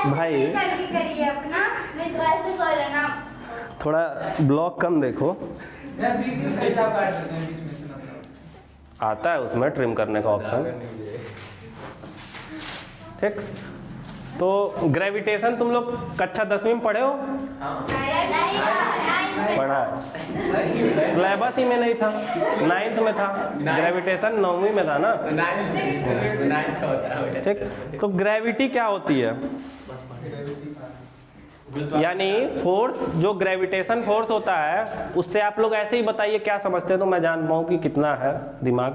भाई करिए अपना, नहीं तो ऐसे कर ना। थोड़ा ब्लॉक कम देखो, आता है उसमें ट्रिम करने का ऑप्शन। ठीक, तो ग्रेविटेशन तुम लोग कक्षा 10वीं में पढ़े हो? पढ़ा है, सिलेबस ही में नहीं था, 9th में था, ग्रेविटेशन 9वीं में था ना। ठीक, तो ग्रेविटी क्या होती है? यानी फोर्स, जो ग्रेविटेशन फोर्स होता है, उससे आप लोग ऐसे ही बताइए क्या समझते हैं, तो मैं जान पाऊँ कि कितना है दिमाग,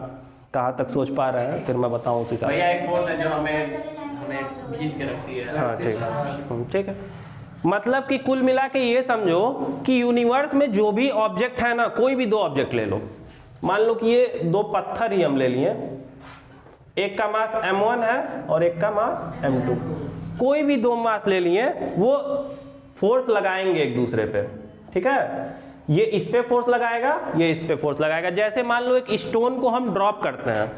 कहाँ तक सोच पा रहे हैं, फिर मैं बताऊँ उसी का। भैया एक फोर्स है जो हमें खींच के रखती है। हाँ ठीक है, ठीक है। मतलब कि कुल मिला के ये समझो कि यूनिवर्स में जो भी ऑब्जेक्ट है ना, कोई भी दो ऑब्जेक्ट ले लो, मान लो कि ये दो पत्थर ही हम ले लिए, एक का मास m1 है और एक का मास m2, कोई भी दो मास ले लिए, वो फोर्स लगाएंगे एक दूसरे पे, ठीक है। ये इस पे फोर्स लगाएगा, ये इस पे फोर्स लगाएगा। जैसे मान लो एक स्टोन को हम ड्रॉप करते हैं,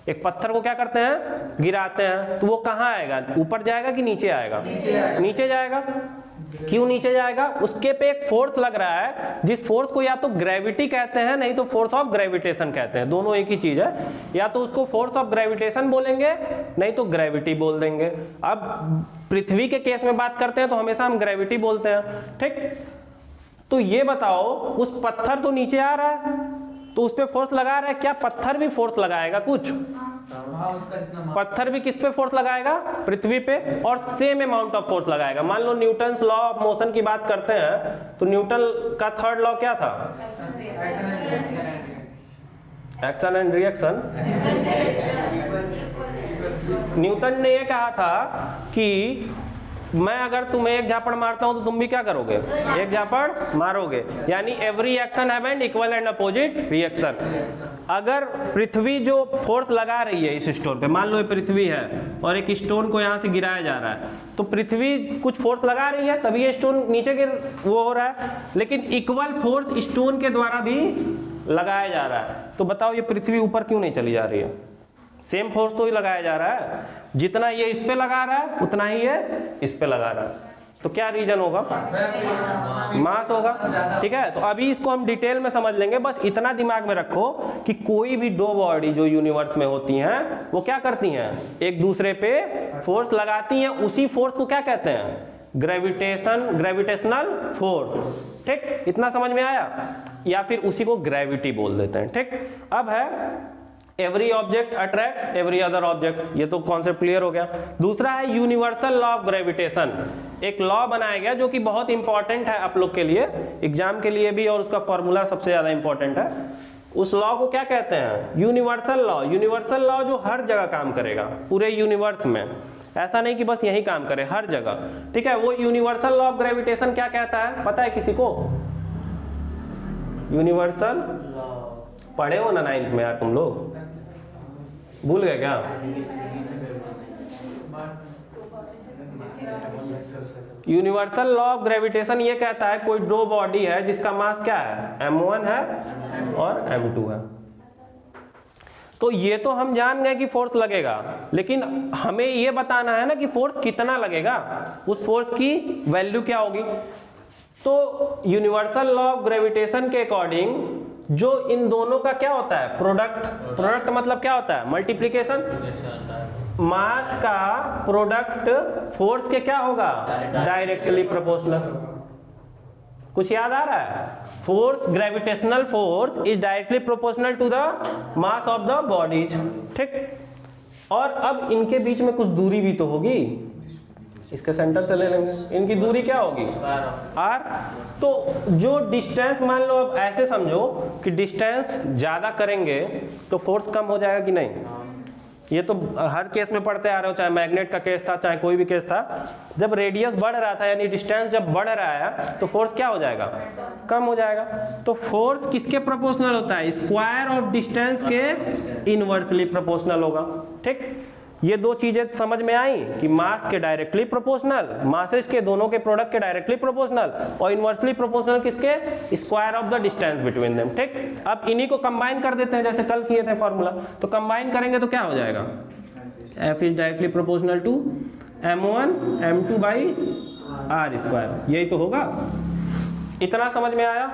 एक पत्थर को क्या करते हैं, गिराते हैं, तो वो कहाँ आएगा, ऊपर जाएगा कि नीचे आएगा? नीचे जाएगा। क्यों नीचे जाएगा? उसके पे एक फोर्स लग रहा है, जिस फोर्स को या तो ग्रेविटी कहते हैं, नहीं तो फोर्स ऑफ ग्रेविटेशन कहते हैं, दोनों एक ही चीज है। या तो उसको फोर्स ऑफ ग्रेविटेशन बोलेंगे, नहीं तो ग्रेविटी बोल देंगे। अब पृथ्वी के केस में बात करते हैं तो हमेशा हम ग्रेविटी बोलते हैं, ठीक। तो ये बताओ, उस पत्थर तो नीचे आ रहा है, तो उस पे फोर्स लगा रहा है, क्या पत्थर भी फोर्स लगाएगा कुछ? पत्थर भी किस पे फोर्स लगाएगा? पृथ्वी पे, और सेम अमाउंट ऑफ फोर्स लगाएगा। मान लो न्यूटन्स लॉ ऑफ मोशन की बात करते हैं, तो न्यूटन का थर्ड लॉ क्या था? Action and reaction. न्यूटन ने ये कहा था कि मैं अगर तुम्हें एक झापड़ मारता हूं तो तुम भी क्या करोगे? एक झापड़ मारोगे। यानी every action have an equal and opposite reaction. अगर पृथ्वी जो फोर्स लगा रही है इस स्टोन पे, मान लो ये पृथ्वी है और एक स्टोन को यहाँ से गिराया जा रहा है, तो पृथ्वी कुछ फोर्स लगा रही है, तभी ये स्टोन नीचे गिर वो हो रहा है, लेकिन इक्वल फोर्स स्टोन के द्वारा भी लगाया जा रहा है। तो बताओ ये पृथ्वी ऊपर क्यों नहीं चली जा रही है? सेम फोर्स तो ही लगाया जा रहा है, जितना ये इस पे लगा रहा है उतना ही ये इस पे लगा रहा है। तो क्या रीजन होगा? मास होगा, ठीक है। तो अभी इसको हम डिटेल में समझ लेंगे, बस इतना दिमाग में रखो कि कोई भी दो बॉडी जो यूनिवर्स में होती हैं, वो क्या करती हैं? एक दूसरे पे फोर्स लगाती हैं। उसी फोर्स को क्या कहते हैं? ग्रेविटेशनल फोर्स, ठीक। इतना समझ में आया? या फिर उसी को ग्रेविटी बोल देते हैं, ठीक। अब है every object attracts every other object, ये तो कॉन्सेप्ट क्लियर हो गया। दूसरा है यूनिवर्सल लॉ ऑफ ग्रेविटेशन। एक लॉ बनाया गया जो कि बहुत इंपॉर्टेंट है आप लोग के लिए, एग्जाम के लिए भी, और उसका फॉर्मूला सबसे ज्यादा इंपॉर्टेंट है। उस लॉ को क्या कहते हैं? Universal law. यूनिवर्सल लॉ जो हर जगह काम करेगा, पूरे यूनिवर्स में, ऐसा नहीं कि बस यही काम करे, हर जगह, ठीक है। वो यूनिवर्सल लॉ ऑफ ग्रेविटेशन क्या कहता है, पता है किसी को? यूनिवर्सल पढ़े हो ना 9th में यार तुम लोग, भूल गए क्या? यूनिवर्सल लॉ ऑफ ग्रेविटेशन ये कहता है कोई दो बॉडी है जिसका मास क्या है? m1 है और m2 है। तो ये तो हम जान गए कि फोर्स लगेगा, लेकिन हमें ये बताना है ना कि फोर्स कितना लगेगा, उस फोर्स की वैल्यू क्या होगी। तो यूनिवर्सल लॉ ऑफ ग्रेविटेशन के अकॉर्डिंग जो इन दोनों का क्या होता है? प्रोडक्ट। प्रोडक्ट मतलब क्या होता है? मल्टीप्लिकेशन। मास का प्रोडक्ट फोर्स के क्या होगा? Directly proportional. कुछ याद आ रहा है? Force, gravitational force is directly proportional to the mass of the bodies, ठीक। और अब इनके बीच में कुछ दूरी भी तो होगी, इसके सेंटर से ले लेंगे, इनकी दूरी क्या होगी? r। तो जो डिस्टेंस, मान लो अब ऐसे समझो कि डिस्टेंस ज्यादा करेंगे तो फोर्स कम हो जाएगा कि नहीं? ये तो हर केस में पढ़ते आ रहे हो, चाहे मैग्नेट का केस था, चाहे कोई भी केस था। जब रेडियस बढ़ रहा था, यानी डिस्टेंस जब बढ़ रहा है, तो फोर्स क्या हो जाएगा? कम हो जाएगा। तो फोर्स किसके प्रोपोर्शनल होता है? स्क्वायर ऑफ डिस्टेंस के इनवर्सली प्रोपोर्शनल होगा, ठीक। ये दो चीजें समझ में आई कि मास के डायरेक्टली प्रोपोर्शनल, मासेस के दोनों के प्रोडक्ट के डायरेक्टली प्रोपोर्शनल, और इनवर्सली प्रोपोर्शनल किसके? Square of the distance between them, ठीक। अब इन्हीं को कंबाइन कर देते हैं, जैसे कल किए थे फॉर्मूला। तो कंबाइन करेंगे तो क्या हो जाएगा? F is directly proportional to m1 m2 by r square, यही तो होगा। इतना समझ में आया।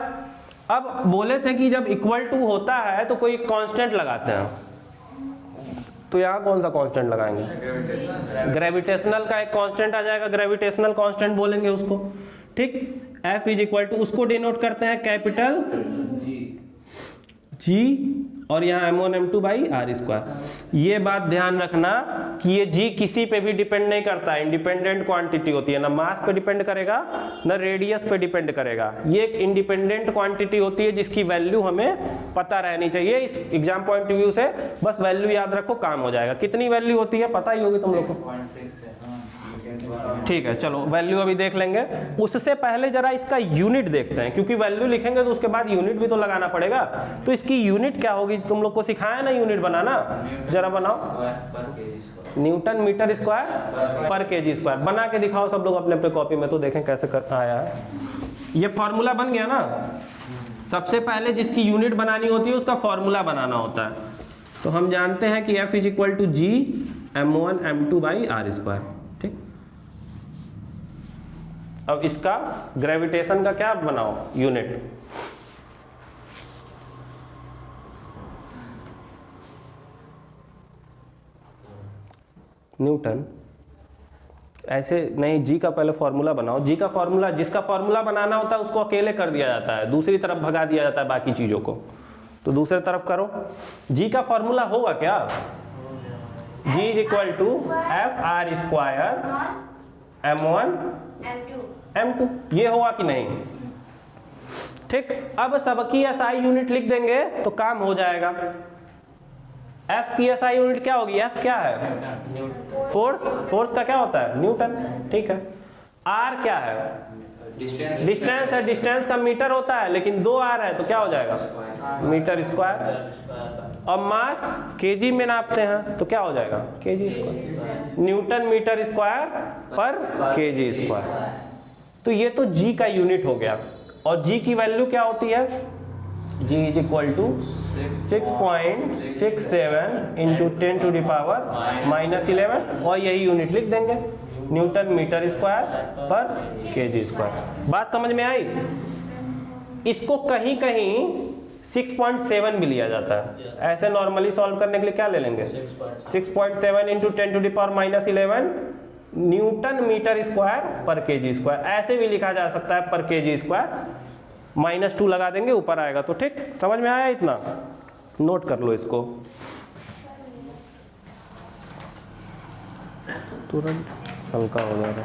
अब बोले थे कि जब इक्वल टू होता है तो कोई कांस्टेंट लगाते हैं, तो यहाँ कौन सा कांस्टेंट लगाएंगे? ग्रेविटेशनल का एक कांस्टेंट आ जाएगा, ग्रेविटेशनल कांस्टेंट बोलेंगे उसको, ठीक। F इज इक्वल टू, उसको डिनोट करते हैं कैपिटल G और यहाँ m1 m2 by r square. ये बात ध्यान रखना कि ये G किसी पे भी डिपेंड नहीं करता है, इंडिपेंडेंट क्वांटिटी होती है, ना मास पे डिपेंड करेगा ना रेडियस पे डिपेंड करेगा। ये एक इंडिपेंडेंट क्वांटिटी होती है जिसकी वैल्यू हमें पता रहनी चाहिए इस एग्जाम पॉइंट ऑफ व्यू से। बस वैल्यू याद रखो, काम हो जाएगा। कितनी वैल्यू होती है पता ही होगी तुम लोग को, ठीक है। चलो वैल्यू अभी देख लेंगे, उससे पहले जरा इसका यूनिट देखते हैं, क्योंकि वैल्यू लिखेंगे तो उसके बाद यूनिट भी तो लगाना पड़ेगा। तो इसकी यूनिट क्या होगी? तुम लोग को सिखाया ना यूनिट बनाना, जरा बनाओ। Newton metre square per kg square. बना के दिखाओ सब लोग अपने अपने कॉपी में, तो देखें कैसे कर आया है। ये फॉर्मूला बन गया ना। सबसे पहले जिसकी यूनिट बनानी होती है उसका फॉर्मूला बनाना होता है। तो हम जानते हैं कि F is equal to G m1 m2 by r square, ठीक। अब इसका ग्रेविटेशन का क्या बनाओ यूनिट? न्यूटन। ऐसे नहीं, जी का पहले फॉर्मूला बनाओ। जी का फॉर्मूला, जिसका फॉर्मूला बनाना होता है उसको अकेले कर दिया जाता है, दूसरी तरफ भगा दिया जाता है बाकी चीजों को। तो दूसरी तरफ करो। जी का फॉर्मूला होगा क्या? G is equal to F r square m1 m2, ये होगा कि नहीं? ठीक। अब सबकी SI यूनिट लिख देंगे तो काम हो जाएगा। F की SI यूनिट क्या होगी? F क्या है? फोर्स। फोर्स का क्या होता है? न्यूटन, ठीक है। R क्या है? डिस्टेंस है। डिस्टेंस का मीटर होता है, लेकिन 2R है तो क्या हो जाएगा? Metre square. और मास केजी में नापते हैं तो क्या हो जाएगा? Kg square. Newton metre square per kg square. तो ये तो G का यूनिट हो गया। और G की वैल्यू क्या होती है? G is equal to 6.67 into 10 to the power -11, और यही यूनिट लिख देंगे, newton metre square per kg square. बात समझ में आई? इसको कहीं कहीं 6.7 भी लिया जाता है। ऐसे नॉर्मली सॉल्व करने के लिए क्या ले लेंगे? 6.7 into 10 to the power -11 newton metre square per kg square. ऐसे भी लिखा जा सकता है पर केजी स्क्वायर, -2 लगा देंगे ऊपर आएगा। तो ठीक, समझ में आया? इतना नोट कर लो इसको तुरंत, हल्का हो जाएगा।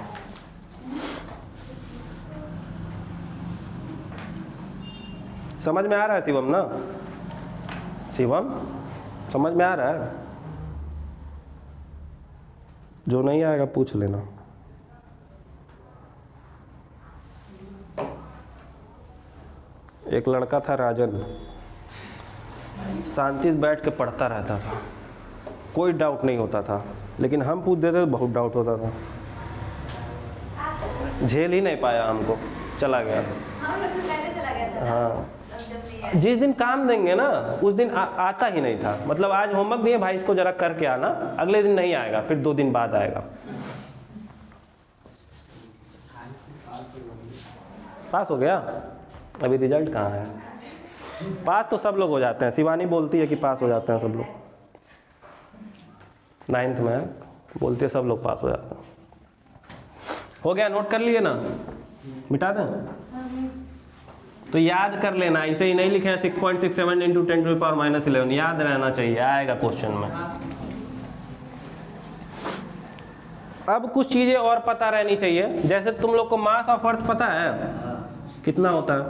समझ में आ रहा है शिवम ना? शिवम समझ में आ रहा है? जो नहीं आएगा पूछ लेना। एक लड़का था राजन, शांति से बैठ के पढ़ता रहता था, कोई डाउट नहीं होता था, लेकिन हम पूछ देते तो बहुत डाउट होता था। झेल ही नहीं पाया हमको, चला गया। हाँ, जिस दिन काम देंगे ना उस दिन आता ही नहीं था। मतलब आज होमवर्क दिए भाई, इसको जरा करके आना, अगले दिन नहीं आएगा, फिर 2 दिन बाद आएगा। पास हो गया? अभी रिजल्ट कहाँ है? पास तो सब लोग हो जाते हैं, शिवानी बोलती है कि पास हो जाते हैं सब लोग। 9th में बोलती है सब लोग पास हो जाते हैं। हो गया? नोट कर लिए ना? मिटा दें? तो याद कर लेना, इसे ही नहीं लिखे हैं 6.67 इंटू 10 टू द पावर -11, याद रहना चाहिए, आएगा क्वेश्चन में। अब कुछ चीजें और पता रहनी चाहिए, जैसे तुम लोग को मास ऑफ अर्थ पता है कितना होता है?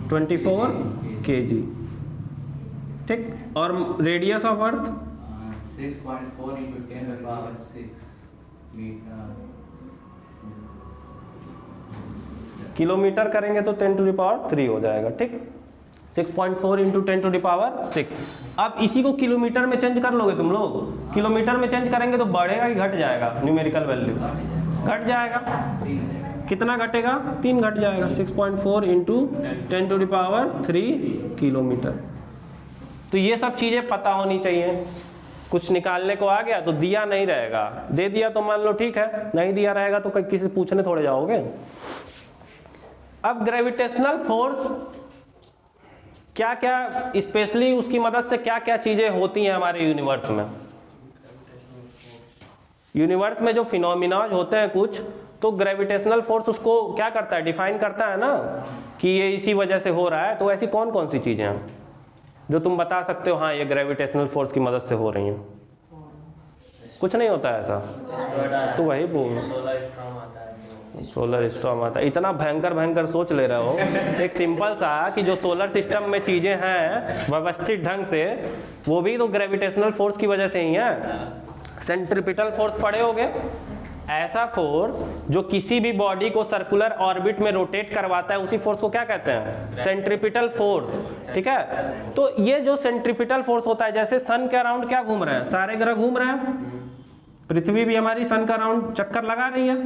24 kg, ठीक। और radius of earth 6.4 into 10 to the power 6 metre. Kilometre करेंगे तो 10 टू द पावर 3 हो जाएगा, ठीक। 6.4 इंटू 10 टू द पावर 6। अब इसी को किलोमीटर में चेंज कर लोगे तुम लोग। किलोमीटर में चेंज करेंगे तो बढ़ेगा कि घट जाएगा? न्यूमेरिकल वैल्यू घट जाएगा। कितना घटेगा? 3 घट जाएगा। 6.4 into 10 to the power 3 kilometre. तो ये सब चीज़ें पता होनी चाहिए। कुछ निकालने को आ गया तो दिया नहीं रहेगा, दे दिया तो मान लो ठीक है, नहीं दिया रहेगा तो किसी पूछने थोड़े जाओगे। अब ग्रेविटेशनल फोर्स क्या क्या, स्पेशली उसकी मदद से क्या क्या चीजें होती हैं हमारे यूनिवर्स में। यूनिवर्स में जो फिनोमिनाज होते हैं कुछ, तो ग्रेविटेशनल फोर्स उसको क्या करता है, डिफाइन करता है ना कि ये इसी वजह से हो रहा है। तो ऐसी कौन कौन सी चीजें हैं जो तुम बता सकते हो हाँ ये ग्रेविटेशनल फोर्स की मदद से हो रही हैं? कुछ नहीं होता है ऐसा, तो वही बोल, सोलर स्टॉर्म आता है। इतना भयंकर भयंकर सोच ले रहे हो। एक सिंपल सा कि जो सोलर सिस्टम में चीजें हैं व्यवस्थित ढंग से, वो भी तो ग्रेविटेशनल फोर्स की वजह से ही है। सेंट्रिपिटल फोर्स पढ़े होगे, ऐसा फोर्स जो किसी भी बॉडी को सर्कुलर ऑर्बिट में रोटेट करवाता है, उसी फोर्स को क्या कहते हैं, सेंट्रिपिटल फोर्स। ठीक है, तो ये जो सेंट्रिपिटल फोर्स होता है, जैसे सन के अराउंड क्या घूम रहे हैं, सारे ग्रह घूम रहे हैं, पृथ्वी भी हमारी सन का अराउंड चक्कर लगा रही है,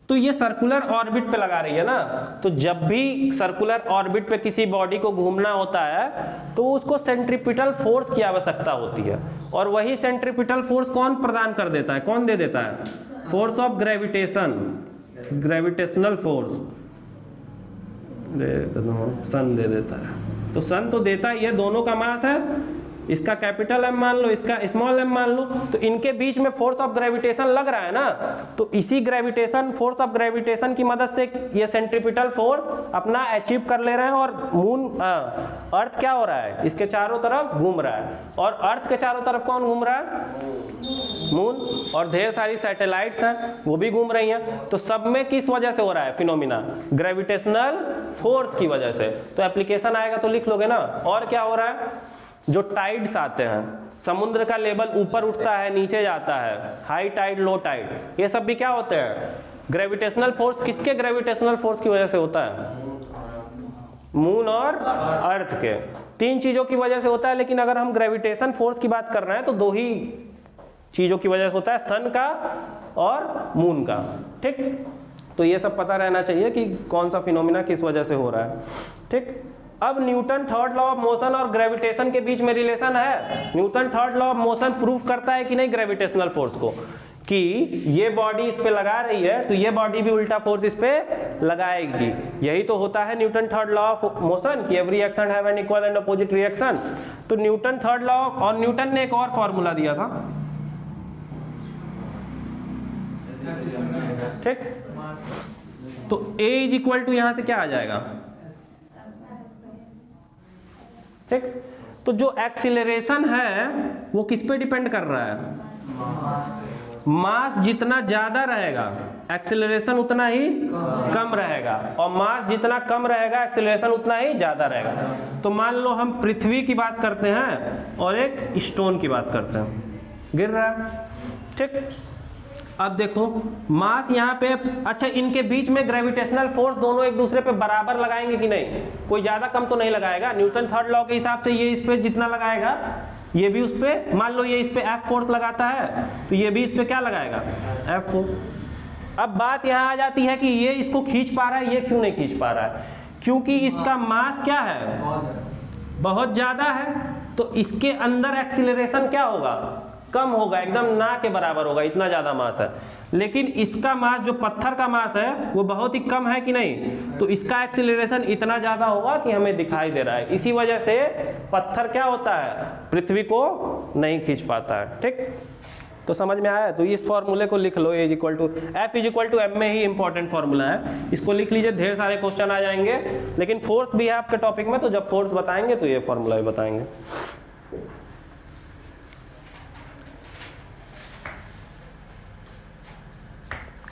तो ये सर्कुलर ऑर्बिट पे लगा रही है ना। तो जब भी सर्कुलर ऑर्बिट पे किसी बॉडी को घूमना होता है तो उसको सेंट्रिपिटल फोर्स की आवश्यकता होती है, और वही सेंट्रिपिटल फोर्स कौन प्रदान कर देता है, कौन दे देता है, force of gravitation, gravitational force sun दे देता है। तो सन तो देता ही है, दोनों का मास है, इसका कैपिटल एम मान लो, इसका स्मॉल एम मान लो, तो इनके बीच में फोर्स ऑफ ग्रेविटेशन लग रहा है ना। तो इसी ग्रेविटेशन, फोर्स ऑफ ग्रेविटेशन की मदद से ये सेंट्रिपिटल फोर्स अपना अचीव कर ले रहे हैं, और मून अर्थ क्या हो रहा है, इसके चारों तरफ घूम रहा है। और अर्थ के चारों तरफ कौन घूम रहा है, मून, और ढेर सारी सैटेलाइट्स हैं वो भी घूम रही हैं। तो सब में किस वजह से हो रहा है फिनोमिना, ग्रेविटेशनल फोर्स की वजह से। तो एप्लीकेशन आएगा तो लिख लोगे ना। और क्या हो रहा है, जो टाइड्स आते हैं, समुद्र का लेवल ऊपर उठता है नीचे जाता है, हाई टाइड लो टाइड, ये सब भी क्या होते हैं, ग्रेविटेशनल फोर्स। किसके ग्रेविटेशनल फोर्स की वजह से होता है, मून और अर्थ के, तीन चीजों की वजह से होता है। लेकिन अगर हम ग्रेविटेशन फोर्स की बात कर रहे हैं तो दो ही चीजों की वजह से होता है, सन का और मून का। ठीक, तो ये सब पता रहना चाहिए कि कौन सा फिनोमिना किस वजह से हो रहा है। ठीक, अब Newton third law of motion और ग्रेविटेशन के बीच में रिलेशन है। Newton third law of motion proof करता है कि नहीं ग्रेविटेशनल फोर्स को, कि ये बॉडी इस पे लगा रही है तो ये बॉडी भी उल्टा फोर्स इस पे लगाएगी। यही तो होता है Newton third law of motion कि every action have an equal and opposite reaction. तो न्यूटन थर्ड लॉ, और न्यूटन ने एक और फॉर्मूला दिया था। ठीक, तो A इज इक्वल टू यहां से क्या आ जाएगा, ठीक, तो जो एक्सीलरेशन है वो किस पे डिपेंड कर रहा है, मास जितना ज्यादा रहेगा एक्सीलरेशन उतना ही कम रहेगा, और मास जितना कम रहेगा एक्सीलरेशन उतना ही ज्यादा रहेगा। तो मान लो हम पृथ्वी की बात करते हैं और एक स्टोन की बात करते हैं, गिर रहा है। ठीक, अब देखो मास यहाँ पे, अच्छा इनके बीच में ग्रेविटेशनल फोर्स दोनों एक दूसरे पे बराबर लगाएंगे कि नहीं, कोई ज्यादा कम तो नहीं लगाएगा। न्यूटन थर्ड लॉ के हिसाब से ये इस पे जितना लगाएगा ये भी उस पे, मान लो ये इस पे F फोर्स लगाता है तो ये भी इस पे क्या लगाएगा, F फोर्स। अब बात यहाँ आ जाती है कि ये इसको खींच पा रहा है, ये क्यों नहीं खींच पा रहा है, क्योंकि इसका मास क्या है, बहुत ज्यादा है। तो इसके अंदर एक्सीलरेशन क्या होगा, कम होगा, एकदम ना के बराबर होगा, इतना ज्यादा मास है। लेकिन इसका मास, जो पत्थर का मास है वो बहुत ही कम है कि नहीं, तो इसका एक्सीलरेशन इतना ज्यादा होगा कि हमें दिखाई दे रहा है। इसी वजह से पत्थर क्या होता है, पृथ्वी को नहीं खींच पाता है। ठीक, तो समझ में आया। तो इस फॉर्मूले को लिख लो, F is equal to M में ही इंपॉर्टेंट फॉर्मूला है, इसको लिख लीजिए, ढेर सारे क्वेश्चन आ जाएंगे। लेकिन फोर्स भी है आपके टॉपिक में, तो जब फोर्स बताएंगे तो ये फॉर्मूला भी बताएंगे।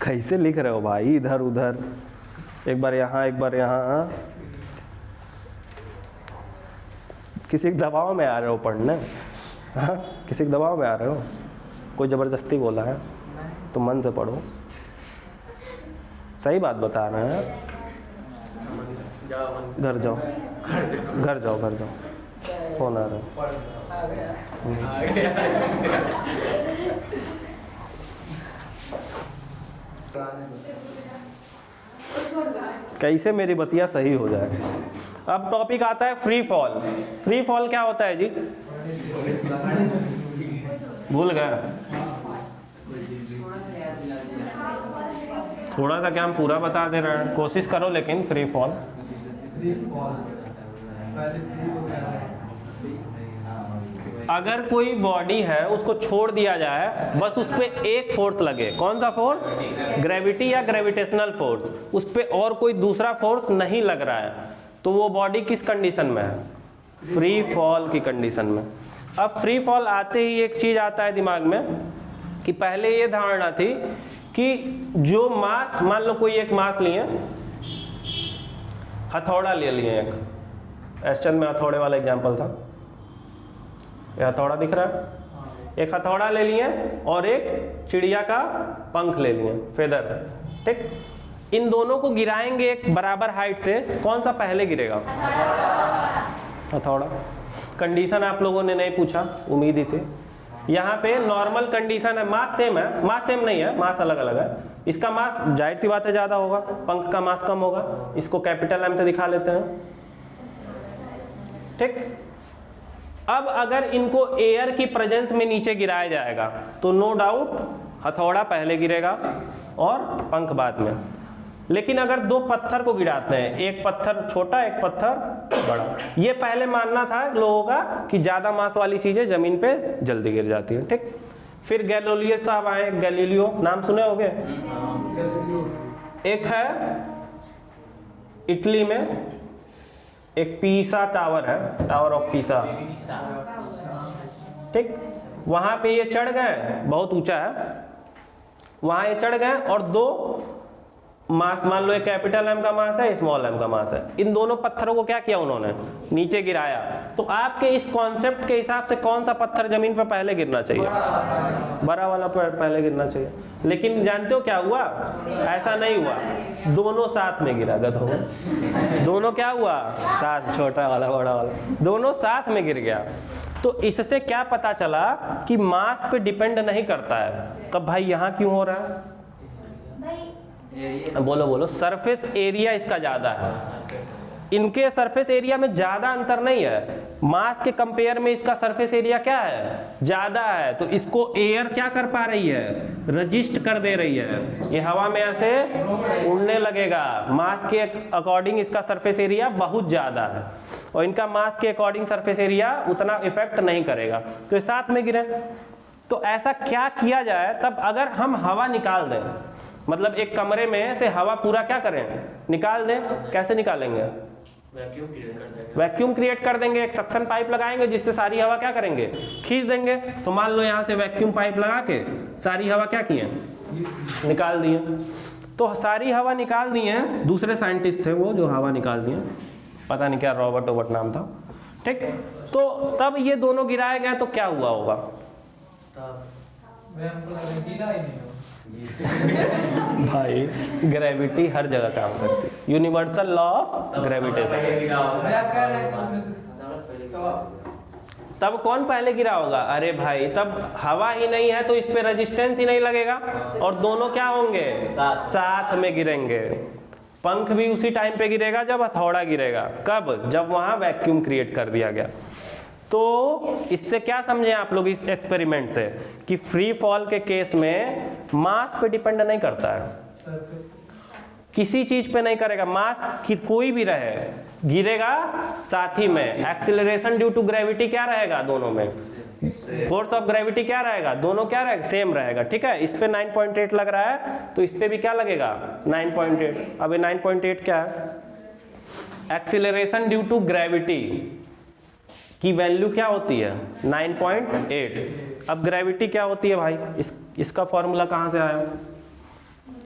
कैसे लिख रहे हो भाई, इधर उधर, एक बार यहाँ एक बार यहाँ, किसी के दबाव में आ रहे हो पढ़ने, हाँ किसी के दबाव में आ रहे हो, कोई ज़बरदस्ती बोला है तो मन से पढ़ो, सही बात बता रहे हैं। घर जाओ घर जाओ घर जाओ, फोन आ रहा है। कैसे मेरी बतिया सही हो जाए। अब टॉपिक आता है फ्री फॉल। फ्री फॉल क्या होता है जी, भूल गए? थोड़ा सा क्या हम पूरा बता दे रहे हैं, कोशिश करो लेकिन फ्री फॉल। अगर कोई बॉडी है उसको छोड़ दिया जाए, बस उस पर एक फोर्स लगे, कौन सा फोर्स? ग्रेविटी या ग्रेविटेशनल फोर्स, उस पर और कोई दूसरा फोर्स नहीं लग रहा है, तो वो बॉडी किस कंडीशन में है? फ्री फॉल की कंडीशन में। अब फ्री फॉल आते ही एक चीज आता है दिमाग में कि पहले ये धारणा थी कि जो मास, मान लो कोई एक मास लिए, हथौड़ा ले लिए, एक एस्टन में हथौड़े वाला एग्जांपल था, ये हथौड़ा दिख रहा है, एक हथौड़ा ले लिए और एक चिड़िया का पंख ले लिए, फेदर, ठीक। इन दोनों को गिराएंगे एक बराबर हाइट से, कौन सा पहले गिरेगा? हथौड़ा। कंडीशन आप लोगों ने नहीं पूछा, उम्मीद ही थी। यहाँ पे नॉर्मल कंडीशन है, मास सेम है, मास सेम नहीं है, मास अलग अलग है। इसका मास जाहिर सी बात है ज़्यादा होगा, पंख का मास कम होगा। इसको कैपिटल एम से दिखा लेते हैं, ठीक। अब अगर इनको एयर की प्रेजेंस में नीचे गिराया जाएगा तो नो डाउट हथौड़ा पहले गिरेगा और पंख बाद में। लेकिन अगर दो पत्थर को गिराते हैं, एक पत्थर छोटा एक पत्थर बड़ा, ये पहले मानना था लोगों का कि ज्यादा मास वाली चीजें जमीन पे जल्दी गिर जाती है, ठीक। फिर गैलीलियो साहब आए, गैलीलियो नाम सुने होंगे, एक है इटली में एक पीसा टावर है, टावर ऑफ पीसा, ठीक। वहां पे ये चढ़ गए, बहुत ऊंचा है, वहां ये चढ़ गए और दो मास, मान लो एक कैपिटल एम का मास है, स्मॉल एम का मास है, इन दोनों पत्थरों को क्या किया उन्होंने? नीचे गिराया। तो आपके इस कॉन्सेप्ट के हिसाब से कौन सा पत्थर जमीन पर पहले गिरना चाहिए? बड़ा वाला पहले गिरना चाहिए। लेकिन जानते हो क्या हुआ? ऐसा नहीं हुआ, दोनों साथ में गिरा, गधों। दोनों क्या हुआ? साथ, छोटा वाला बड़ा वाला, दोनों साथ में गिर गया। तो इससे क्या पता चला कि मास पे डिपेंड नहीं करता है। तब भाई यहाँ क्यों हो रहा है? बोलो बोलो। सरफेस एरिया इसका ज्यादा है, इनके सरफेस एरिया में ज्यादा अंतर नहीं है, मास के कंपेयर में इसका सरफेस एरिया क्या है? ज्यादा है। तो इसको एयर क्या कर पा रही है? रजिस्ट कर दे रही है, ये हवा में ऐसे उड़ने लगेगा। मास के अकॉर्डिंग इसका सरफेस एरिया बहुत ज्यादा है और इनका मास के अकॉर्डिंग सरफेस एरिया उतना इफेक्ट नहीं करेगा, तो ये साथ में गिरे। तो ऐसा क्या किया जाए तब अगर हम हवा निकाल दें, मतलब एक कमरे में से हवा पूरा क्या करें? निकाल दें। कैसे निकालेंगे? वैक्यूम क्रिएट कर देंगे, एक सक्शन पाइप लगाएंगे जिससे सारी हवा क्या करेंगे? खींच देंगे। तो मान लो यहाँ से वैक्यूम पाइप लगा के सारी हवा क्या किए? निकाल दिए। तो सारी हवा निकाल दिए, दूसरे साइंटिस्ट थे वो जो हवा निकाल दिए, पता नहीं क्या रॉबर्ट नाम था, ठीक। तो तब ये दोनों गिराए गए तो क्या हुआ होगा? भाई ग्रेविटी हर जगह काम करती है, यूनिवर्सल लॉ ऑफ ग्रेविटेशन। तब कौन पहले गिरा होगा? अरे भाई तब हवा ही नहीं है तो इस पे रेजिस्टेंस ही नहीं लगेगा और दोनों क्या होंगे? साथ में गिरेंगे। पंख भी उसी टाइम पे गिरेगा जब हथौड़ा गिरेगा। कब? जब वहां वैक्यूम क्रिएट कर दिया गया। तो इससे क्या समझे आप लोग इस एक्सपेरिमेंट से कि फ्री फॉल के केस में मास पे डिपेंड नहीं करता है, किसी चीज पे नहीं करेगा, मास कि कोई भी रहे गिरेगा साथ ही में। एक्सीलरेशन ड्यू टू ग्रेविटी क्या रहेगा? दोनों में फोर्स ऑफ ग्रेविटी क्या रहेगा? दोनों क्या रहेगा? सेम रहेगा, ठीक है। इस पे 9.8 लग रहा है तो इस पे भी क्या लगेगा? 9.8। अब ये 9.8 क्या है? एक्सीलरेशन ड्यू टू ग्रेविटी की वैल्यू क्या होती है? 9.8। अब ग्रेविटी क्या होती है भाई? इसका फॉर्मूला कहां से आया?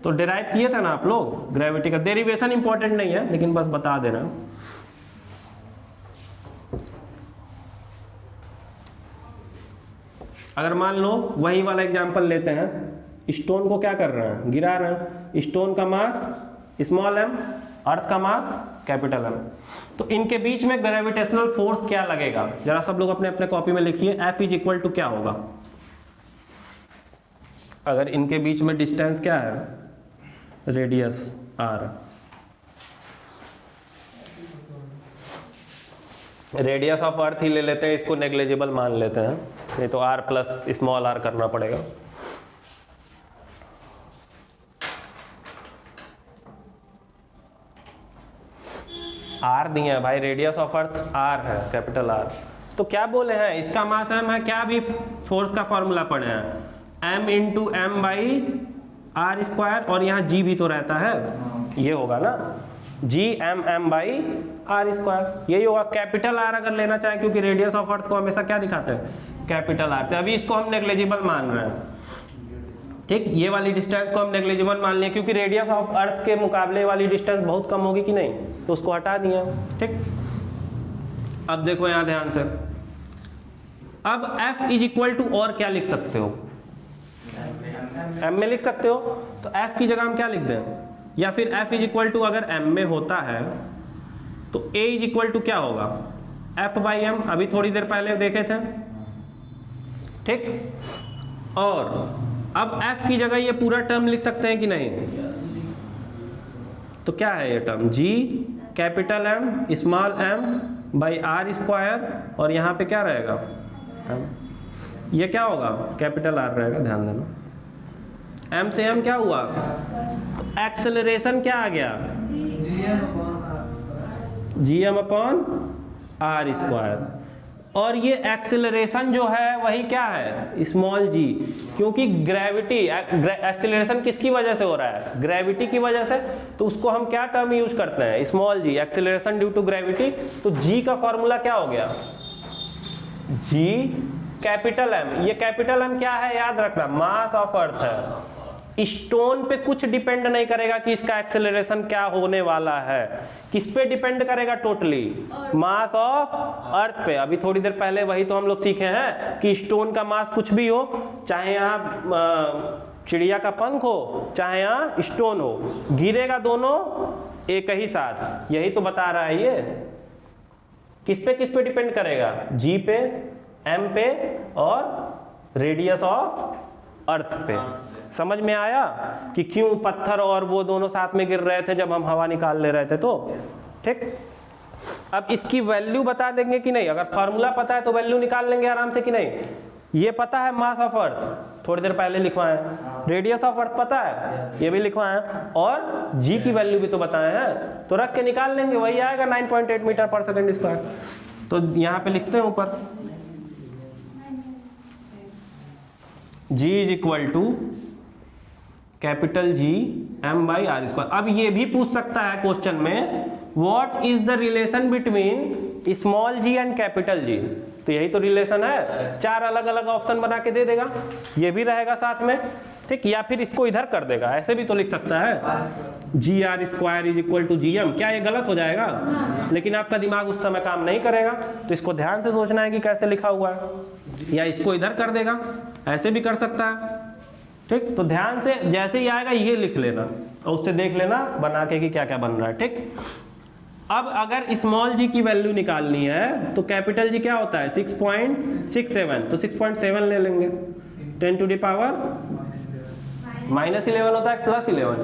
तो डिराइव किए थे ना आप लोग ग्रेविटी का। डेरिवेशन इंपॉर्टेंट नहीं है लेकिन बस बता देना। अगर मान लो वही वाला एग्जांपल लेते हैं, स्टोन को क्या कर रहे हैं? गिरा रहे हैं। स्टोन का मास स्मॉल एम, अर्थ का मास कैपिटल एम। तो इनके बीच में ग्रेविटेशनल फोर्स क्या लगेगा? जरा सब लोग अपने अपने कॉपी में लिखिए। F इज इक्वल टू क्या होगा? अगर इनके बीच में डिस्टेंस क्या है? Radius r। Radius of earth ही ले लेते हैं, इसको नेग्लिजिबल मान लेते हैं। नहीं तो r प्लस स्मॉल r करना पड़ेगा। r दिए है भाई, रेडियस ऑफ अर्थ r है, कैपिटल R। तो क्या बोले हैं, इसका मास m है, क्या भी फोर्स का फॉर्मूला पढ़े हैं, m into M by r square, और यहाँ g भी तो रहता है, ये होगा ना g m by r square, यही होगा। कैपिटल R अगर लेना चाहें, क्योंकि रेडियस ऑफ अर्थ को हमेशा क्या दिखाते हैं, कैपिटल R से। अभी इसको हम नेग्लिजिबल मान रहे हैं, ठीक, ये वाली डिस्टेंस को हम नेग्लिजिबल मान लें, क्योंकि रेडियस ऑफ अर्थ के मुकाबले वाली डिस्टेंस बहुत कम होगी कि नहीं, तो उसको हटा दिया, ठीक। अब देखो यहाँ ध्यान से, अब F इज इक्वल टू और क्या लिख सकते हो, m में लिख सकते हो, तो F की जगह हम क्या लिख दें, या फिर F इज इक्वल टू अगर m में होता है तो A इज इक्वल टू क्या होगा, F बाई एम, अभी थोड़ी देर पहले देखे थे, ठीक। और अब F की जगह ये पूरा टर्म लिख सकते हैं कि नहीं, तो क्या है ये term, G capital M small m by r square, और यहाँ पे क्या रहेगा m, ये क्या होगा, कैपिटल R रहेगा, ध्यान देना। m से m क्या हुआ, तो एक्सेलरेशन क्या आ गया, gm अपॉन आर स्क्वायर, और ये एक्सेलरेशन जो है वही क्या है, स्मॉल g, क्योंकि ग्रेविटी, एक्सेलरेशन किसकी वजह से हो रहा है, ग्रेविटी की वजह से, तो उसको हम क्या टर्म यूज करते हैं, small g, acceleration due to gravity. तो g का फॉर्मूला क्या हो गया, g कैपिटल M, ये कैपिटल M क्या है, याद रखना, मास ऑफ अर्थ है। स्टोन पे कुछ डिपेंड नहीं करेगा कि इसका एक्सेलरेशन क्या होने वाला है, किस पे डिपेंड करेगा, टोटली मास ऑफ अर्थ पे। अभी थोड़ी देर पहले वही तो हम लोग सीखे हैं कि स्टोन का मास कुछ भी हो, चाहे यहाँ चिड़िया का पंख हो, चाहे यहाँ स्टोन हो, गिरेगा दोनों एक ही साथ, यही तो बता रहा है ये। किस पे डिपेंड करेगा, जी पे, एम पे, और रेडियस ऑफ अर्थ पे। समझ में आया कि क्यों पत्थर और वो दोनों साथ में गिर रहे थे जब हम हवा निकाल ले रहे थे, तो ठीक। अब इसकी वैल्यू बता देंगे कि नहीं, अगर फॉर्मूला पता है तो वैल्यू निकाल लेंगे आराम से कि नहीं। ये पता है मास ऑफ अर्थ, थोड़ी देर पहले लिखवाए हैं, रेडियस ऑफ अर्थ पता है, ये भी लिखवाए हैं, और जी की वैल्यू भी तो बताए हैं, तो रख के निकाल लेंगे, वही आएगा 9.8 मीटर पर सेकेंड स्क्वायर। तो यहाँ पे लिखते हैं ऊपर, G is equal to capital G m by r square. अब ये भी पूछ सकता है क्वेश्चन में, what is the relation between small g and capital G, तो यही तो रिलेशन है, चार अलग अलग ऑप्शन बना के दे देगा, ये भी रहेगा साथ में, ठीक। या फिर इसको इधर कर देगा, ऐसे भी तो लिख सकता है, G R square is equal to G M. क्या ये गलत हो जाएगा, लेकिन आपका दिमाग उस समय काम नहीं करेगा, तो इसको ध्यान से सोचना है कि कैसे लिखा हुआ है, या इसको इधर कर देगा, ऐसे भी कर सकता है, ठीक। तो ध्यान से जैसे ही आएगा ये लिख लेना, और उससे देख लेना बना के कि क्या क्या बन रहा है, ठीक। अब अगर स्मॉल जी की वैल्यू निकालनी है तो कैपिटल जी क्या होता है, 6.67, तो 6.7 ले लेंगे, 10 टू द पावर -11 होता है, +11,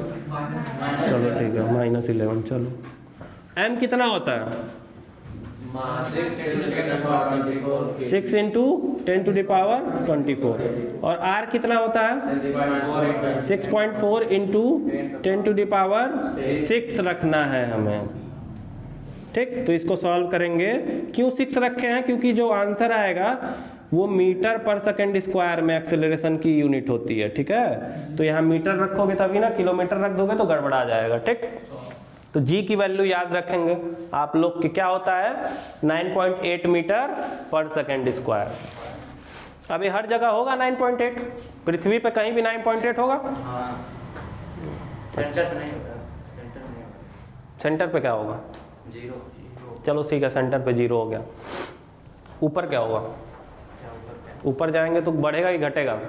चलो ठीक है, -11। चलो m कितना होता है, 6 इंटू 10 टू द पावर 24, और r कितना होता है, 6.4 इंटू 10 टू द पावर 6 रखना है हमें, ठीक। तो इसको सॉल्व करेंगे, क्यों 6 रखे हैं, क्योंकि जो आंसर आएगा वो मीटर पर सेकंड स्क्वायर में एक्सेलरेशन की यूनिट होती है, ठीक है। तो यहाँ मीटर रखोगे तभी ना, किलोमीटर रख दोगे तो गड़बड़ा जाएगा, ठीक। तो जी की वैल्यू याद रखेंगे आप लोग कि क्या होता है, 9.8 मीटर पर सेकंड स्क्वायर। अभी हर जगह होगा 9.8, पृथ्वी पे कहीं भी 9.8 होगा, सेंटर पे नहीं होगा, सेंटर पे क्या होगा, 0। चलो ठीक है, सेंटर पे 0 हो गया। ऊपर क्या होगा, ऊपर जाएंगे तो बढ़ेगा कि घटेगा,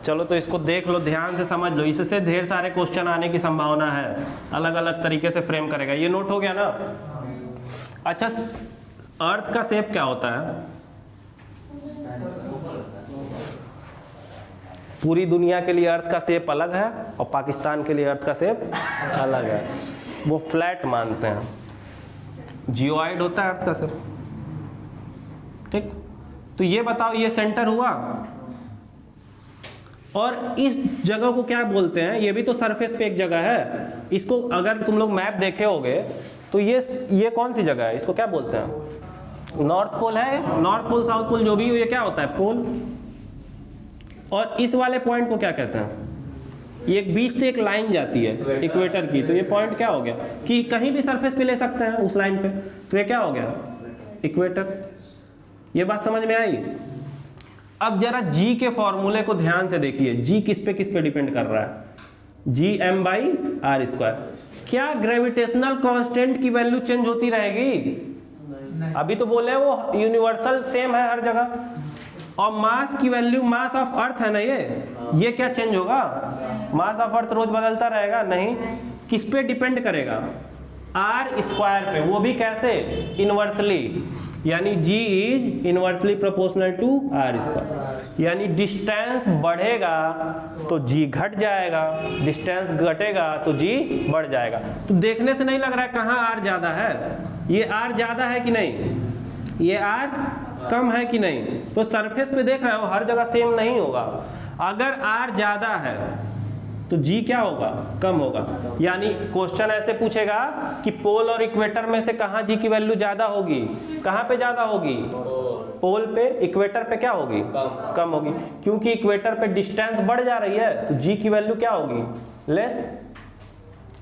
चलो तो इसको देख लो, ध्यान से समझ लो, इससे ढेर सारे क्वेश्चन आने की संभावना है, अलग अलग तरीके से फ्रेम करेगा। ये नोट हो गया ना। अच्छा, अर्थ का शेप क्या होता है, पूरी दुनिया के लिए अर्थ का शेप अलग है, और पाकिस्तान के लिए अर्थ का शेप अलग है, वो फ्लैट मानते हैं, जियोइड होता है अर्थ का शेप, ठीक। तो ये बताओ ये सेंटर हुआ, और इस जगह को क्या बोलते हैं, ये भी तो सरफेस पे एक जगह है, इसको अगर तुम लोग मैप देखे होगे तो ये कौन सी जगह है, इसको क्या बोलते हैं, नॉर्थ पोल है, नॉर्थ पोल साउथ पोल जो भी हो, ये क्या होता है, पोल। और इस वाले पॉइंट को क्या कहते हैं, ये बीच से एक लाइन जाती है इक्वेटर की, तो ये पॉइंट क्या हो गया कि कहीं भी सरफेस पे ले सकते हैं उस लाइन पे, तो ये क्या हो गया, इक्वेटर। ये बात समझ में आई। अब जरा जी के फॉर्मूले को ध्यान से देखिए, जी किस पे डिपेंड कर रहा है, G M by r square. क्या ग्रेविटेशनल कांस्टेंट की वैल्यू चेंज होती रहेगी, अभी तो बोले वो यूनिवर्सल सेम है हर जगह, और मास की वैल्यू, मास ऑफ अर्थ है ना ये क्या चेंज होगा, मास ऑफ अर्थ रोज बदलता रहेगा, नहीं, किस पे डिपेंड करेगा, आर स्क्वायर पे, वो भी कैसे, इनवर्सली, यानी g is inversely proportional to r square. यानी डिस्टेंस बढ़ेगा तो g घट जाएगा, डिस्टेंस घटेगा तो g बढ़ जाएगा। तो देखने से नहीं लग रहा है कहाँ r ज्यादा है, ये r ज्यादा है कि नहीं, ये r कम है कि नहीं, तो सरफेस पे देख रहे हो हर जगह सेम नहीं होगा। अगर r ज्यादा है तो g क्या होगा, कम होगा। यानी क्वेश्चन ऐसे पूछेगा कि पोल और इक्वेटर में से कहाँ g की वैल्यू ज्यादा होगी, कहाँ पे ज्यादा होगी, पोल पे, इक्वेटर पे क्या होगी, कम होगी, क्योंकि इक्वेटर पे डिस्टेंस बढ़ जा रही है तो g की वैल्यू क्या होगी, लेस,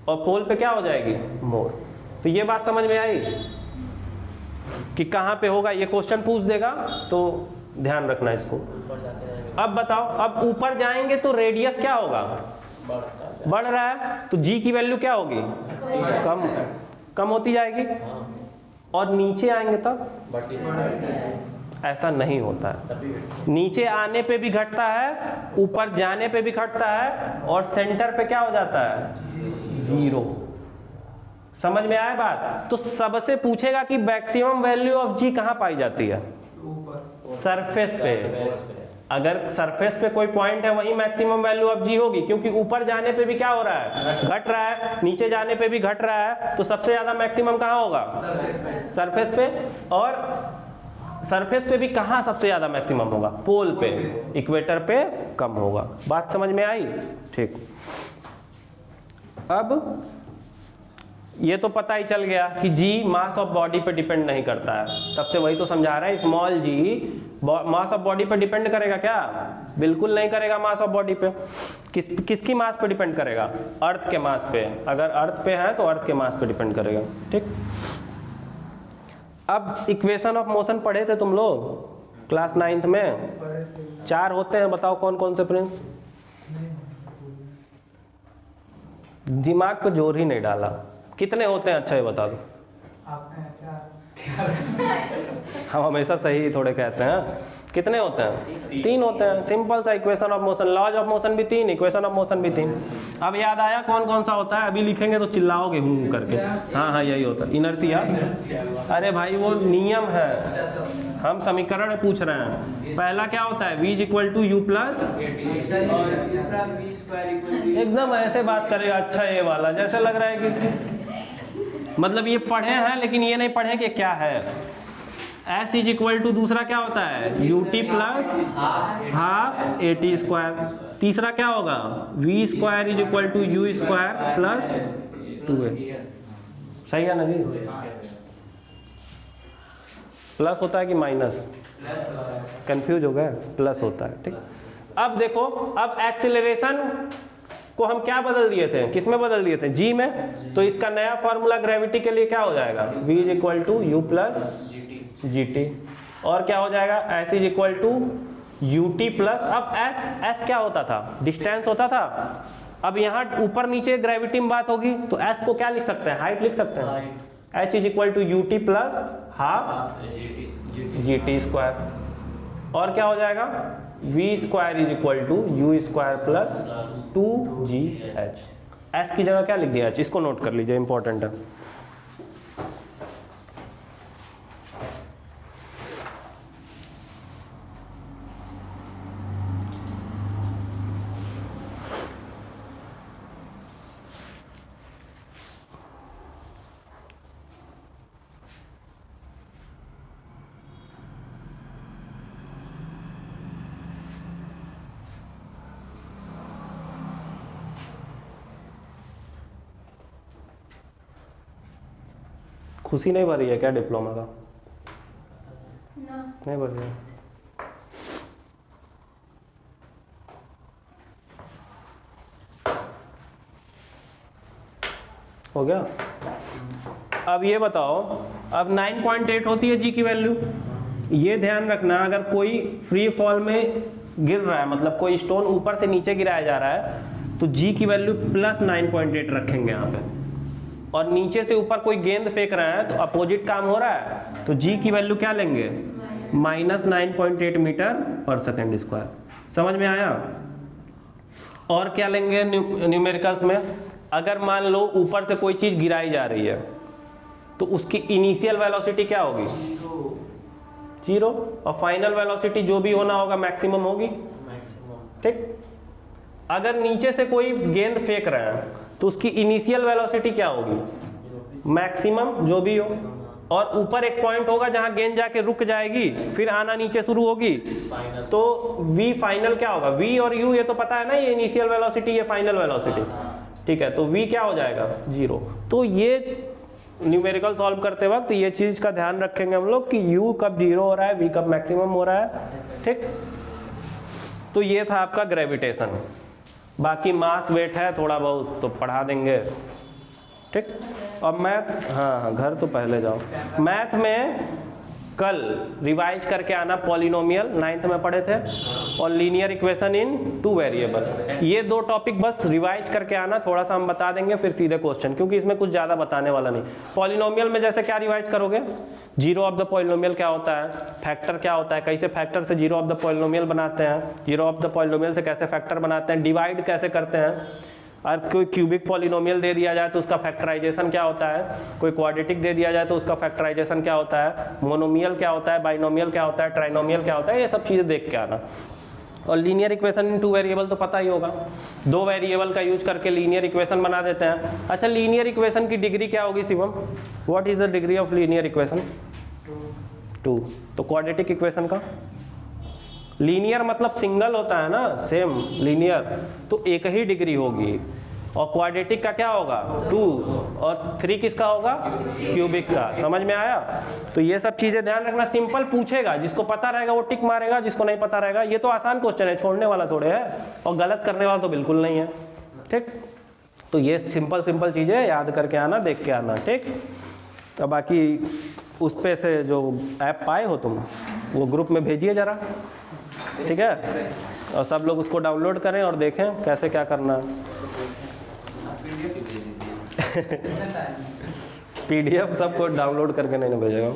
और पोल पे क्या हो जाएगी, मोर। तो ये बात समझ में आई कि कहाँ पे होगा, ये क्वेश्चन पूछ देगा तो ध्यान रखना इसको। अब बताओ, अब ऊपर जाएंगे तो रेडियस क्या होगा, बढ़ रहा है, तो जी की वैल्यू क्या होगी, कम होती जाएगी, और नीचे आएंगे तब ऐसा नहीं होता है, नीचे आने पे भी घटता है, ऊपर जाने पे भी घटता है, और सेंटर पे क्या हो जाता है, 0। समझ में आया बात। तो सबसे पूछेगा कि मैक्सिमम वैल्यू ऑफ जी कहाँ पाई जाती है, सरफेस पे। अगर सरफेस पे कोई पॉइंट है वही मैक्सिमम वैल्यू ऑफ जी होगी, क्योंकि ऊपर जाने पे भी क्या हो रहा है, घट रहा है, नीचे जाने पे भी घट रहा है, तो सबसे ज्यादा मैक्सिमम कहाँ होगा, सरफेस पे। और सरफेस पे भी कहाँ सबसे ज्यादा मैक्सिमम होगा, पोल पे, इक्वेटर पे कम होगा। बात समझ में आई, ठीक। अब ये तो पता ही चल गया कि जी मास ऑफ बॉडी पे डिपेंड नहीं करता है, तब से वही तो समझा रहा है, small g mass of body पे डिपेंड करेगा क्या, बिल्कुल नहीं करेगा मास ऑफ बॉडी पे। किसकी मास पे डिपेंड करेगा, अर्थ के मास पे, अगर अर्थ पे है तो अर्थ के मास पे डिपेंड करेगा, ठीक। अब इक्वेशन ऑफ मोशन पढ़े थे तुम लोग क्लास 9th में, 4 होते हैं, बताओ कौन कौन से प्रिंस, दिमाग पे जोर ही नहीं डाला, कितने होते हैं, अच्छा ये बता दो। हम हमेशा सही थोड़े कहते हैं, कितने होते हैं, 3 होते हैं, सिंपल सा equation of motion, laws of motion भी 3, इक्वेशन ऑफ मोशन भी 3। अब याद आया कौन कौन सा होता है, अभी लिखेंगे तो चिल्लाओगे हूँ करके, हाँ यही होता है, इनर्शिया, अरे भाई वो नियम है, हम समीकरण पूछ रहे हैं। पहला क्या होता है, v equal to u plus, एकदम ऐसे बात करेगा, अच्छा ये वाला जैसे लग रहा है कि मतलब ये पढ़े हैं लेकिन ये नहीं पढ़े कि क्या है। s इज इक्वल टू, दूसरा क्या होता है, u t plus half a t square, तीसरा क्या होगा, v square is equal to u square plus 2a। सही है ना जी, प्लस होता है कि माइनस, कंफ्यूज हो गया, प्लस होता है, ठीक। अब देखो, अब एक्सीलरेशन को हम क्या बदल दिए थे, किस में बदल दिए थे, जी में, तो इसका नया फॉर्मूला ग्रेविटी के लिए क्या हो जाएगा, v is equal to u plus g t, और क्या हो जाएगा, s is equal to u t plus, अब s क्या होता था, डिस्टेंस होता था, अब यहाँ ऊपर नीचे ग्रेविटी में बात होगी तो s को क्या लिख सकते हैं, हाइट लिख सकते हैं, h is equal to u t plus half g t square, और क्या हो जाएगा, v square is equal to u square plus 2gh। s की जगह क्या लिख दिया h, इसको नोट कर लीजिए, इंपॉर्टेंट है। खुशी नहीं भर रही है क्या डिप्लोमा का? ना नहीं भर रही है। हो गया। अब ये बताओ, अब 9.8 होती है जी की वैल्यू। ये ध्यान रखना, अगर कोई फ्री फॉल में गिर रहा है, मतलब कोई स्टोन ऊपर से नीचे गिराया जा रहा है, तो जी की वैल्यू प्लस 9.8 रखेंगे यहाँ पे। और नीचे से ऊपर कोई गेंद फेंक रहा है तो अपोजिट काम हो रहा है, तो जी की वैल्यू क्या लेंगे? माइनस 9.8 मीटर पर सेकेंड स्क्वायर। समझ में आया? और क्या लेंगे न्यूमेरिकल्स में? अगर मान लो ऊपर से कोई चीज गिराई जा रही है तो उसकी इनिशियल वेलोसिटी क्या होगी? 0। और फाइनल वेलोसिटी जो भी होना होगा मैक्सिमम होगी। ठीक। अगर नीचे से कोई गेंद फेंक रहा है तो उसकी इनिशियल वेलोसिटी क्या होगी? मैक्सिमम जो भी हो। और ऊपर एक पॉइंट होगा जहां गेंद जाके रुक जाएगी, फिर आना नीचे शुरू होगी, तो v फाइनल क्या होगा? v और u ये तो पता है ना, ये इनिशियल वेलोसिटी, ये फाइनल वेलोसिटी। ठीक है, तो v क्या हो जाएगा? 0। तो ये न्यूमेरिकल सॉल्व करते वक्त ये चीज का ध्यान रखेंगे हम लोग कि u कब 0 हो रहा है, v कब मैक्सिमम हो रहा है। ठीक। तो ये था आपका ग्रेविटेशन। बाकी मास वेट है थोड़ा बहुत तो पढ़ा देंगे। ठीक। अब मैथ, हाँ घर तो पहले जाओ। मैथ में कल रिवाइज करके आना पॉलिनोमियल, 9th में पढ़े थे, और लीनियर इक्वेशन इन 2 वेरिएबल। ये 2 टॉपिक बस रिवाइज करके आना, थोड़ा सा हम बता देंगे फिर सीधे क्वेश्चन, क्योंकि इसमें कुछ ज़्यादा बताने वाला नहीं। पॉलिनोमियल में जैसे क्या रिवाइज करोगे? जीरो ऑफ द पॉलिनोमियल क्या होता है, फैक्टर क्या होता है, कैसे फैक्टर से जीरो ऑफ द पॉलिनोमियल बनाते हैं, जीरो ऑफ द पॉलिनोमियल से कैसे फैक्टर बनाते हैं, डिवाइड कैसे करते हैं, और कोई क्यूबिक पॉलिनोमियल दे दिया जाए तो उसका फैक्टराइजेशन क्या होता है, कोई क्वाड्रेटिक दे दिया जाए तो उसका फैक्टराइजेशन क्या होता है, मोनोमियल क्या होता है, बाइनोमियल क्या होता है, ट्राइनोमियल क्या होता है, ये सब चीज़ें देख के आना। और लीनियर इक्वेशन इन 2 वेरिएबल तो पता ही होगा, 2 वेरिएबल का यूज करके लीनियर इक्वेशन बना देते हैं। अच्छा, लीनियर इक्वेशन की डिग्री क्या होगी Shivam? What is the degree of linear equation? 2। तो क्वाड्रेटिक इक्वेशन का? लीनियर मतलब सिंगल होता है ना, सेम लीनियर, तो एक ही डिग्री होगी। और क्वाड्रेटिक का क्या होगा? 2। और 3 किसका होगा? क्यूबिक का। समझ में आया? तो ये सब चीजें ध्यान रखना। सिंपल पूछेगा, जिसको पता रहेगा वो टिक मारेगा, जिसको नहीं पता रहेगा, ये तो आसान क्वेश्चन है, छोड़ने वाला थोड़े है, और गलत करने वाला तो बिल्कुल नहीं है। ठीक। तो ये सिंपल चीजें याद करके आना, देख के आना। ठीक। तो बाकी उस पे से जो ऐप पाए हो तुम, वो ग्रुप में भेजिए जरा। ठीक है, और सब लोग उसको डाउनलोड करें और देखें कैसे क्या करना है। PDF सबको डाउनलोड करके नहीं भेजेगा।